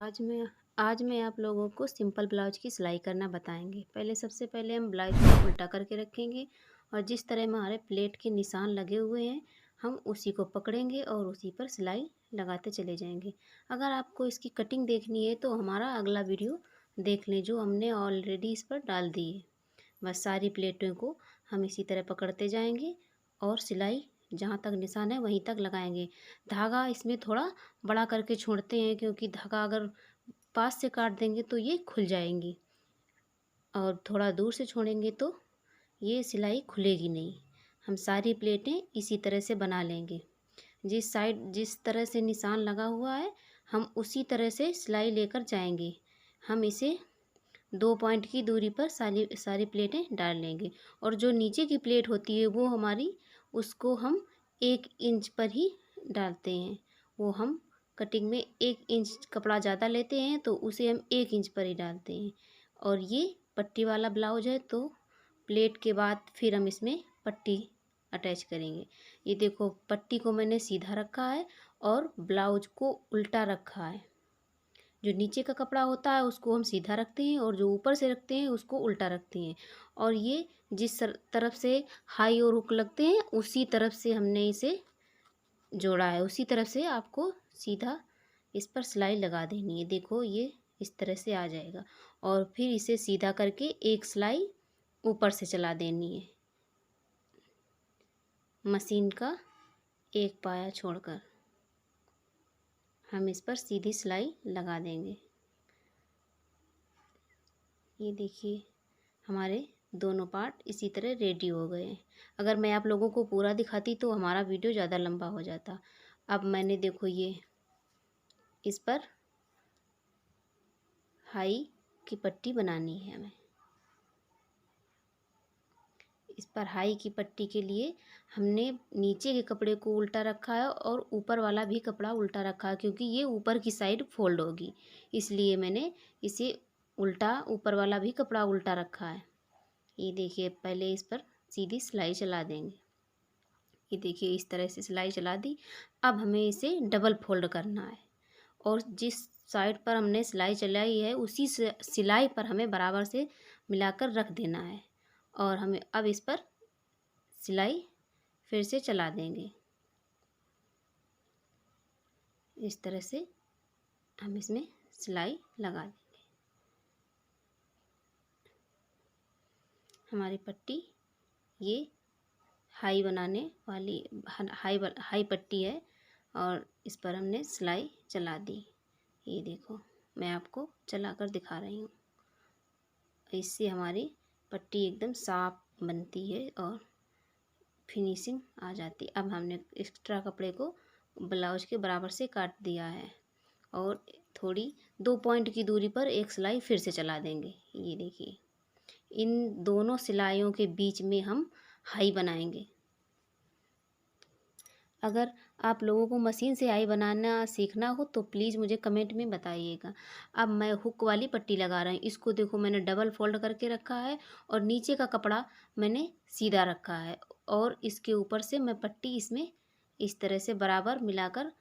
आज मैं आज मैं आप लोगों को सिंपल ब्लाउज की सिलाई करना बताएंगे। सबसे पहले हम ब्लाउज को उल्टा करके रखेंगे और जिस तरह हमारे प्लेट के निशान लगे हुए हैं हम उसी को पकड़ेंगे और उसी पर सिलाई लगाते चले जाएंगे। अगर आपको इसकी कटिंग देखनी है तो हमारा अगला वीडियो देख लें जो हमने ऑलरेडी इस पर डाल दी है। बस सारी प्लेटों को हम इसी तरह पकड़ते जाएंगे और सिलाई जहाँ तक निशान है वहीं तक लगाएंगे। धागा इसमें थोड़ा बड़ा करके छोड़ते हैं क्योंकि धागा अगर पास से काट देंगे तो ये खुल जाएंगी और थोड़ा दूर से छोड़ेंगे तो ये सिलाई खुलेगी नहीं। हम सारी प्लेटें इसी तरह से बना लेंगे। जिस साइड जिस तरह से निशान लगा हुआ है हम उसी तरह से सिलाई लेकर जाएंगे। हम इसे 2 पॉइंट की दूरी पर सारी सारी प्लेटें डाल लेंगे और जो नीचे की प्लेट होती है वो हमारी उसको हम 1 इंच पर ही डालते हैं। वो हम कटिंग में 1 इंच कपड़ा ज़्यादा लेते हैं तो उसे हम 1 इंच पर ही डालते हैं। और ये पट्टी वाला ब्लाउज है तो प्लेट के बाद फिर हम इसमें पट्टी अटैच करेंगे। ये देखो पट्टी को मैंने सीधा रखा है और ब्लाउज को उल्टा रखा है। जो नीचे का कपड़ा होता है उसको हम सीधा रखते हैं और जो ऊपर से रखते हैं उसको उल्टा रखते हैं। और ये जिस तरफ से हाई और हुक लगते हैं उसी तरफ से हमने इसे जोड़ा है, उसी तरफ से आपको सीधा इस पर सिलाई लगा देनी है। देखो ये इस तरह से आ जाएगा और फिर इसे सीधा करके एक सिलाई ऊपर से चला देनी है मशीन का एक पाया छोड़कर। हम इस पर सीधी सिलाई लगा देंगे। ये देखिए हमारे दोनों पार्ट इसी तरह रेडी हो गए हैं। अगर मैं आप लोगों को पूरा दिखाती तो हमारा वीडियो ज़्यादा लंबा हो जाता। अब मैंने देखो ये इस पर हाई की पट्टी बनानी है हमें। इस पर हाई की पट्टी के लिए हमने नीचे के कपड़े को उल्टा रखा है और ऊपर वाला भी कपड़ा उल्टा रखा है क्योंकि ये ऊपर की साइड फोल्ड होगी, इसलिए मैंने इसे उल्टा ऊपर वाला भी कपड़ा उल्टा रखा है। ये देखिए पहले इस पर सीधी सिलाई चला देंगे। ये देखिए इस तरह से सिलाई चला दी। अब हमें इसे डबल फोल्ड करना है और जिस साइड पर हमने सिलाई चलाई है उसी से सिलाई पर हमें बराबर से मिलाकर रख देना है और हमें अब इस पर सिलाई फिर से चला देंगे। इस तरह से हम इसमें सिलाई लगा देंगे। हमारी पट्टी ये हाई बनाने वाली हाई पट्टी है और इस पर हमने सिलाई चला दी। ये देखो मैं आपको चला कर दिखा रही हूँ। इससे हमारी पट्टी एकदम साफ बनती है और फिनिशिंग आ जाती। अब हमने एक्स्ट्रा कपड़े को ब्लाउज के बराबर से काट दिया है और थोड़ी 2 पॉइंट की दूरी पर एक सिलाई फिर से चला देंगे। ये देखिए इन दोनों सिलाइयों के बीच में हम हाई बनाएंगे। अगर आप लोगों को मशीन से हाई बनाना सीखना हो तो प्लीज़ मुझे कमेंट में बताइएगा। अब मैं हुक वाली पट्टी लगा रही हूँ। इसको देखो मैंने डबल फोल्ड करके रखा है और नीचे का कपड़ा मैंने सीधा रखा है और इसके ऊपर से मैं पट्टी इसमें इस तरह से बराबर मिलाकर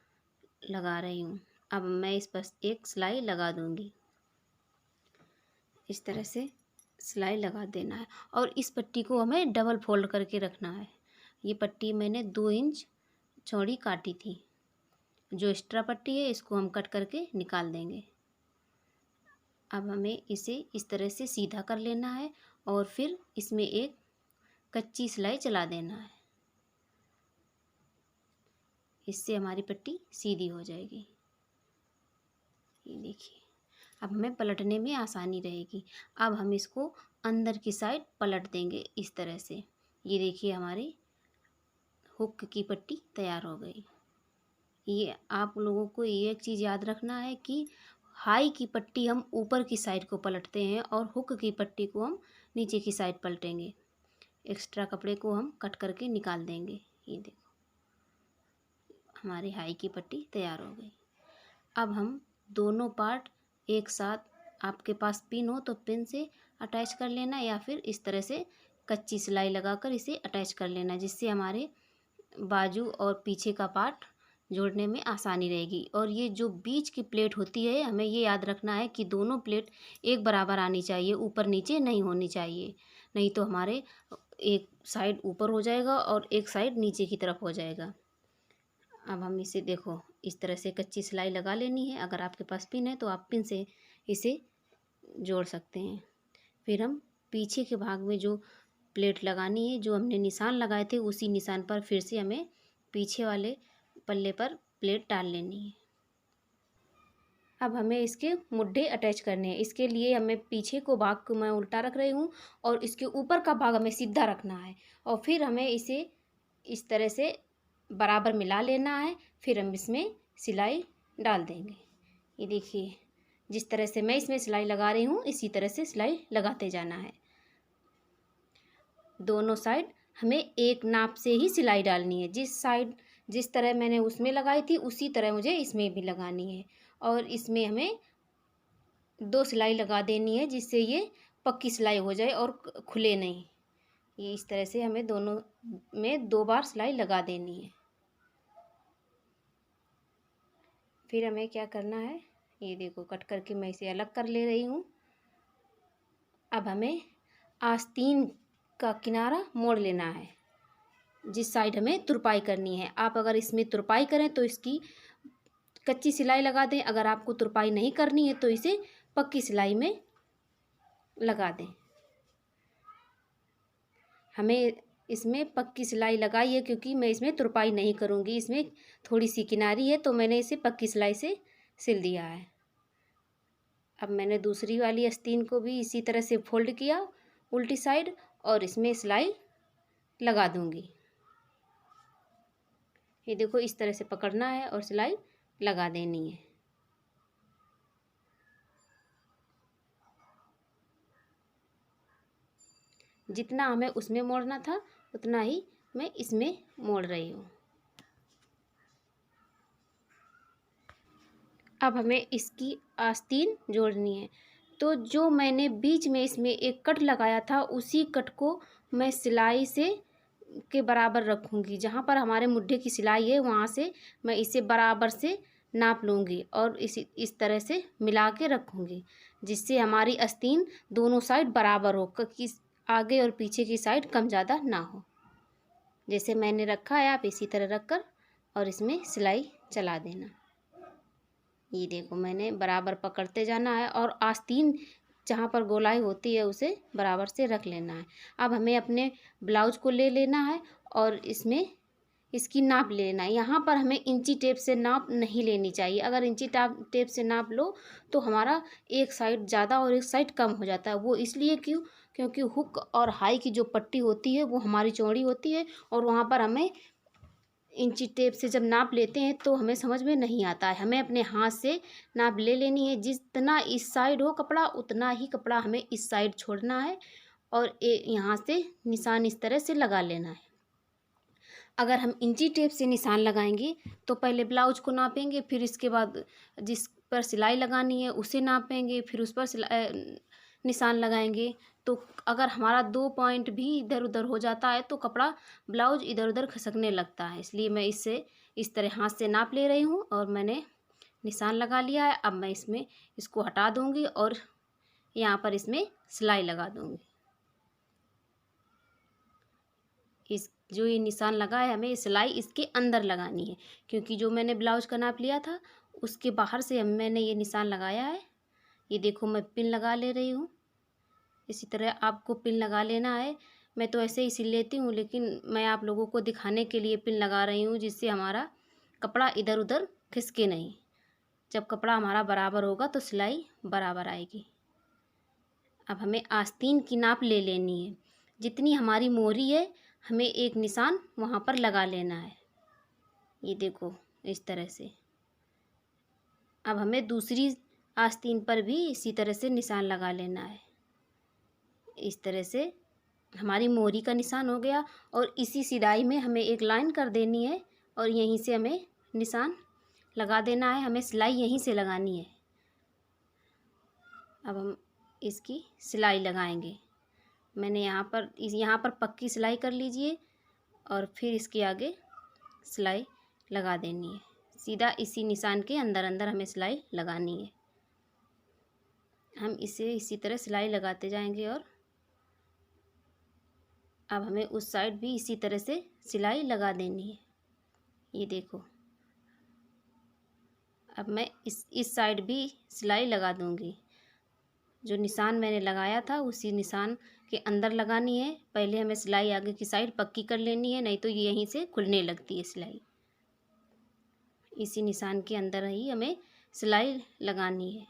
लगा रही हूँ। अब मैं इस पर एक सिलाई लगा दूँगी। इस तरह से सिलाई लगा देना है और इस पट्टी को हमें डबल फोल्ड करके रखना है। ये पट्टी मैंने 2 इंच चौड़ी काटी थी। जो एक्स्ट्रा पट्टी है इसको हम कट करके निकाल देंगे। अब हमें इसे इस तरह से सीधा कर लेना है और फिर इसमें एक कच्ची सिलाई चला देना है। इससे हमारी पट्टी सीधी हो जाएगी। ये देखिए अब हमें पलटने में आसानी रहेगी। अब हम इसको अंदर की साइड पलट देंगे इस तरह से। ये देखिए हमारी हुक की पट्टी तैयार हो गई। ये आप लोगों को ये एक चीज़ याद रखना है कि हाई की पट्टी हम ऊपर की साइड को पलटते हैं और हुक की पट्टी को हम नीचे की साइड पलटेंगे। एक्स्ट्रा कपड़े को हम कट करके निकाल देंगे। ये देखो हमारी हाई की पट्टी तैयार हो गई। अब हम दोनों पार्ट एक साथ, आपके पास पिन हो तो पिन से अटैच कर लेना या फिर इस तरह से कच्ची सिलाई लगाकर इसे अटैच कर लेना, जिससे हमारे बाजू और पीछे का पार्ट जोड़ने में आसानी रहेगी। और ये जो बीच की प्लेट होती है, हमें ये याद रखना है कि दोनों प्लेट एक बराबर आनी चाहिए, ऊपर नीचे नहीं होनी चाहिए, नहीं तो हमारे एक साइड ऊपर हो जाएगा और एक साइड नीचे की तरफ हो जाएगा। अब हम इसे देखो इस तरह से कच्ची सिलाई लगा लेनी है। अगर आपके पास पिन है तो आप पिन से इसे जोड़ सकते हैं। फिर हम पीछे के भाग में जो प्लेट लगानी है, जो हमने निशान लगाए थे, उसी निशान पर फिर से हमें पीछे वाले पल्ले पर प्लेट डाल लेनी है। अब हमें इसके मुड्ढे अटैच करने हैं। इसके लिए हमें पीछे को भाग को मैं उल्टा रख रही हूँ और इसके ऊपर का भाग हमें सीधा रखना है और फिर हमें इसे इस तरह से बराबर मिला लेना है। फिर हम इसमें सिलाई डाल देंगे। ये देखिए, जिस तरह से मैं इसमें सिलाई लगा रही हूँ इसी तरह से सिलाई लगाते जाना है। दोनों साइड हमें एक नाप से ही सिलाई डालनी है। जिस तरह मैंने उसमें लगाई थी उसी तरह मुझे इसमें भी लगानी है। और इसमें हमें 2 सिलाई लगा देनी है जिससे ये पक्की सिलाई हो जाए और खुले नहीं। ये इस तरह से हमें दोनों में 2 बार सिलाई लगा देनी है। फिर हमें क्या करना है, ये देखो कट करके मैं इसे अलग कर ले रही हूँ। अब हमें आस्तीन का किनारा मोड़ लेना है, जिस साइड हमें तुरपाई करनी है। आप अगर इसमें तुरपाई करें तो इसकी कच्ची सिलाई लगा दें, अगर आपको तुरपाई नहीं करनी है तो इसे पक्की सिलाई में लगा दें। हमें इसमें पक्की सिलाई लगाई है क्योंकि मैं इसमें तुरपाई नहीं करूँगी। इसमें थोड़ी सी किनारी है तो मैंने इसे पक्की सिलाई से सिल दिया है। अब मैंने दूसरी वाली आस्तीन को भी इसी तरह से फोल्ड किया उल्टी साइड और इसमें सिलाई लगा दूँगी। ये देखो इस तरह से पकड़ना है और सिलाई लगा देनी है। जितना हमें उसमें मोड़ना था उतना ही मैं इसमें मोड़ रही हूँ। अब हमें इसकी आस्तीन जोड़नी है। तो जो मैंने बीच में इसमें एक कट लगाया था उसी कट को मैं सिलाई से के बराबर रखूँगी। जहाँ पर हमारे मुड्ढे की सिलाई है वहाँ से मैं इसे बराबर से नाप लूँगी और इस तरह से मिला के रखूँगी, जिससे हमारी आस्तीन दोनों साइड बराबर हो, कि आगे और पीछे की साइड कम ज़्यादा ना हो। जैसे मैंने रखा है आप इसी तरह रख कर और इसमें सिलाई चला देना। ये देखो मैंने बराबर पकड़ते जाना है और आस्तीन जहाँ पर गोलाई होती है उसे बराबर से रख लेना है। अब हमें अपने ब्लाउज को ले लेना है और इसमें इसकी नाप ले लेना है। यहाँ पर हमें इंची टेप से नाप नहीं लेनी चाहिए। अगर इंची टेप से नाप लो तो हमारा एक साइड ज़्यादा और एक साइड कम हो जाता है। वो इसलिए क्योंकि हुक और हाई की जो पट्टी होती है वो हमारी चौड़ी होती है और वहाँ पर हमें इंची टेप से जब नाप लेते हैं तो हमें समझ में नहीं आता है। हमें अपने हाथ से नाप ले लेनी है। जितना इस साइड हो कपड़ा उतना ही कपड़ा हमें इस साइड छोड़ना है और यहाँ से निशान इस तरह से लगा लेना है। अगर हम इंची टेप से निशान लगाएंगे तो पहले ब्लाउज को नापेंगे, फिर इसके बाद जिस पर सिलाई लगानी है उसे नापेंगे, फिर उस पर निशान लगाएंगे। तो अगर हमारा 2 पॉइंट भी इधर उधर हो जाता है तो कपड़ा ब्लाउज इधर उधर खसकने लगता है। इसलिए मैं इससे इस तरह हाथ से नाप ले रही हूँ और मैंने निशान लगा लिया है। अब मैं इसमें इसको हटा दूँगी और यहाँ पर इसमें सिलाई लगा दूँगी। जो ये निशान लगा है हमें सिलाई इसके अंदर लगानी है, क्योंकि जो मैंने ब्लाउज का नाप लिया था उसके बाहर से मैंने ये निशान लगाया है। ये देखो मैं पिन लगा ले रही हूँ। इसी तरह आपको पिन लगा लेना है। मैं तो ऐसे ही सिल लेती हूँ, लेकिन मैं आप लोगों को दिखाने के लिए पिन लगा रही हूँ, जिससे हमारा कपड़ा इधर उधर खिसके नहीं। जब कपड़ा हमारा बराबर होगा तो सिलाई बराबर आएगी। अब हमें आस्तीन की नाप ले लेनी है। जितनी हमारी मोहरी है हमें एक निशान वहाँ पर लगा लेना है। ये देखो इस तरह से। अब हमें दूसरी आस्तीन पर भी इसी तरह से निशान लगा लेना है। इस तरह से हमारी मोहरी का निशान हो गया और इसी सिलाई में हमें एक लाइन कर देनी है और यहीं से हमें निशान लगा देना है। हमें सिलाई यहीं से लगानी है। अब हम इसकी सिलाई लगाएंगे। मैंने यहाँ पर पक्की सिलाई कर लीजिए और फिर इसके आगे सिलाई लगा देनी है। सीधा इसी निशान के अंदर अंदर हमें सिलाई लगानी है। हम इसे इसी तरह सिलाई लगाते जाएंगे और अब हमें उस साइड भी इसी तरह से सिलाई लगा देनी है। ये देखो, अब मैं इस साइड भी सिलाई लगा दूंगी। जो निशान मैंने लगाया था उसी निशान के अंदर लगानी है। पहले हमें सिलाई आगे की साइड पक्की कर लेनी है, नहीं तो ये यहीं से खुलने लगती है सिलाई। इसी निशान के अंदर ही हमें सिलाई लगानी है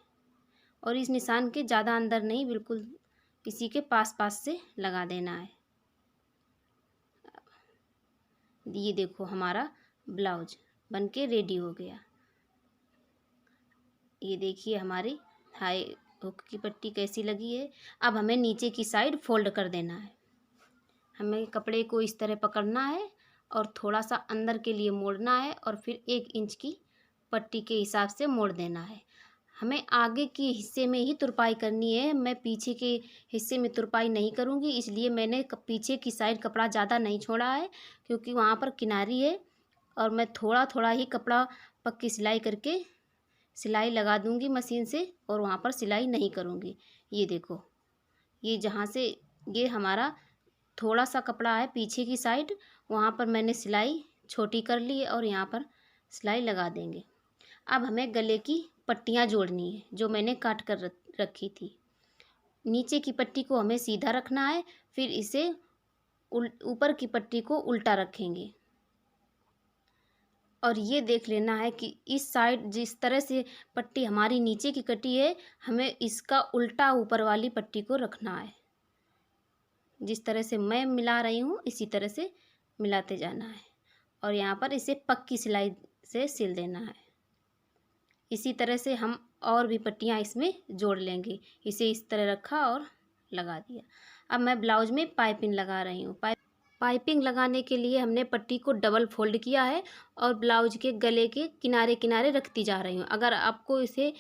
और इस निशान के ज़्यादा अंदर नहीं, बिल्कुल इसी के पास पास से लगा देना है। ये देखो, हमारा ब्लाउज बनके रेडी हो गया। ये देखिए हमारी हाई हुक की पट्टी कैसी लगी है। अब हमें नीचे की साइड फोल्ड कर देना है। हमें कपड़े को इस तरह पकड़ना है और थोड़ा सा अंदर के लिए मोड़ना है और फिर 1 इंच की पट्टी के हिसाब से मोड़ देना है। हमें आगे के हिस्से में ही तुरपाई करनी है, मैं पीछे के हिस्से में तुरपाई नहीं करूँगी, इसलिए मैंने पीछे की साइड कपड़ा ज़्यादा नहीं छोड़ा है, क्योंकि वहाँ पर किनारी है और मैं थोड़ा थोड़ा ही कपड़ा पक्की सिलाई करके सिलाई लगा दूँगी मशीन से और वहाँ पर सिलाई नहीं करूँगी। ये देखो, ये जहाँ से ये हमारा थोड़ा सा कपड़ा है पीछे की साइड, वहाँ पर मैंने सिलाई छोटी कर ली है और यहाँ पर सिलाई लगा देंगे। अब हमें गले की पट्टियाँ जोड़नी है जो मैंने काट कर रखी थी। नीचे की पट्टी को हमें सीधा रखना है, फिर इसे ऊपर की पट्टी को उल्टा रखेंगे और ये देख लेना है कि इस साइड जिस तरह से पट्टी हमारी नीचे की कटी है, हमें इसका उल्टा ऊपर वाली पट्टी को रखना है। जिस तरह से मैं मिला रही हूँ इसी तरह से मिलाते जाना है और यहाँ पर इसे पक्की सिलाई से सिल देना है। इसी तरह से हम और भी पट्टियाँ इसमें जोड़ लेंगे। इसे इस तरह रखा और लगा दिया। अब मैं ब्लाउज में पाइपिंग लगा रही हूँ। पाइपिंग लगाने के लिए हमने पट्टी को डबल फोल्ड किया है और ब्लाउज के गले के किनारे किनारे रखती जा रही हूँ। अगर आपको इसे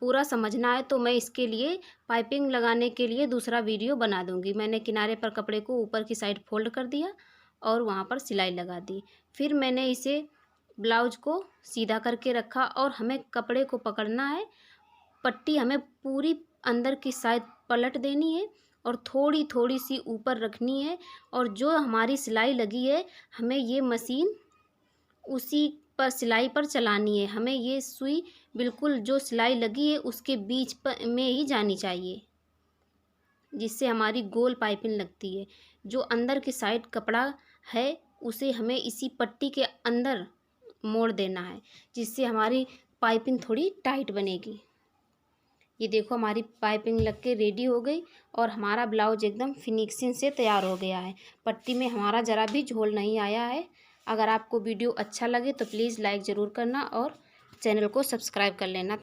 पूरा समझना है तो मैं इसके लिए पाइपिंग लगाने के लिए दूसरा वीडियो बना दूंगी। मैंने किनारे पर कपड़े को ऊपर की साइड फोल्ड कर दिया और वहाँ पर सिलाई लगा दी। फिर मैंने इसे ब्लाउज को सीधा करके रखा और हमें कपड़े को पकड़ना है। पट्टी हमें पूरी अंदर की साइड पलट देनी है और थोड़ी थोड़ी सी ऊपर रखनी है और जो हमारी सिलाई लगी है हमें ये मशीन उसी पर सिलाई पर चलानी है। हमें ये सुई बिल्कुल जो सिलाई लगी है उसके बीच पर में ही जानी चाहिए, जिससे हमारी गोल पाइपिंग लगती है। जो अंदर की साइड कपड़ा है उसे हमें इसी पट्टी के अंदर मोड़ देना है, जिससे हमारी पाइपिंग थोड़ी टाइट बनेगी। ये देखो, हमारी पाइपिंग लग के रेडी हो गई और हमारा ब्लाउज एकदम फिनिशिंग से तैयार हो गया है। पट्टी में हमारा ज़रा भी झोल नहीं आया है। अगर आपको वीडियो अच्छा लगे तो प्लीज़ लाइक ज़रूर करना और चैनल को सब्सक्राइब कर लेना।